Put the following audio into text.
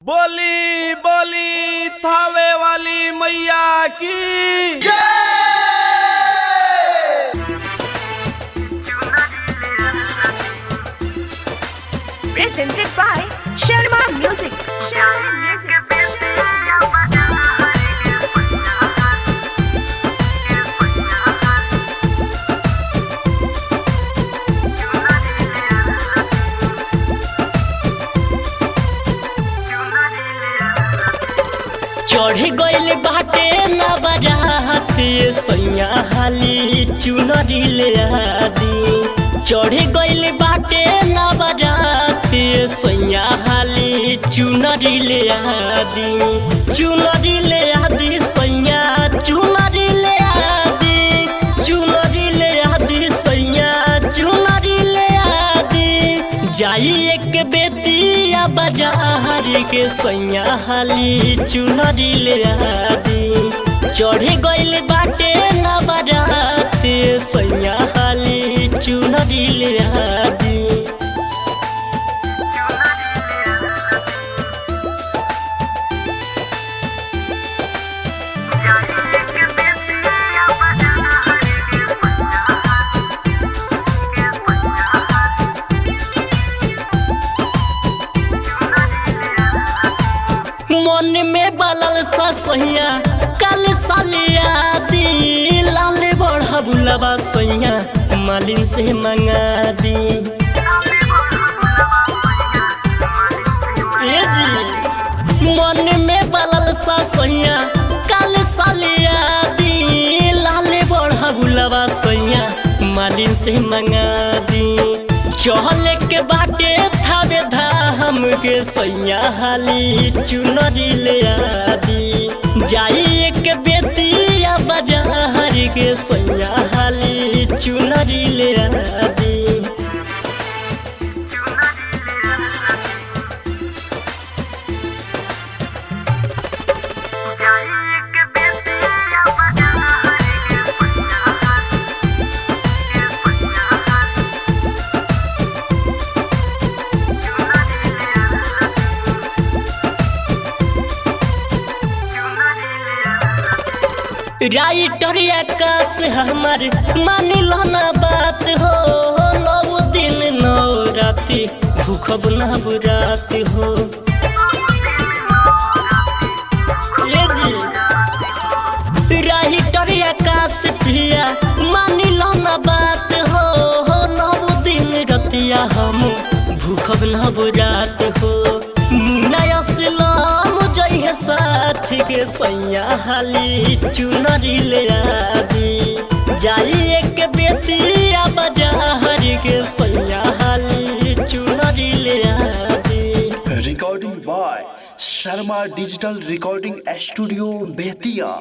बोली बोली थावे वाली मैया की जय। Presented by Sharma Music. चढ़ी गइल बाटे ना बारात सैया हाली चुनरी ले आदी। चढ़ी गइल बाटे ना बारात सैया हाली चुनरी ले आदी। चुनरी ले आदी सैया चुनरी ले आदी। चुनरी ले आदी सैया चुनरी ले आदी। जाई एक बेतिया बाजार के सैया हाली चुनरी ले आदी। चढ़ी गइल बाटे ना बारात सैया हाली चुनरी ले आदी। मन में बलल सा सैया कल सालिया दी। लाल बढ़ा बुलावा सैया मालिन से मंगा दी। ए जी मन में बलल सा सैया कल सालिया दी। लाल बढ़ा बुलावा सैया मालिन से मंगा दी। चहल के बाटे थावे धाम के सैया हाली चुनरी ले आदी। जाई एक बेतिया बाजार के सैया हाली चुनरी ले आदी। राइटर आकाश हमार मानिल ना बात हो। 9 दिन 9 राति भूखब ना बुरात हो। ये जी राइटर आकाश पिया मानिल ना बात हो। 9 दिन रतिया हम भूखब ना बुरात हो। नया सलाम जय साथ के सैया हाली चुनरी ले आदी। जाई एक बेतिया बाजार के सैया हाली चुनरी ले आदी। Recording by Sharma digital recording studio Bettiah.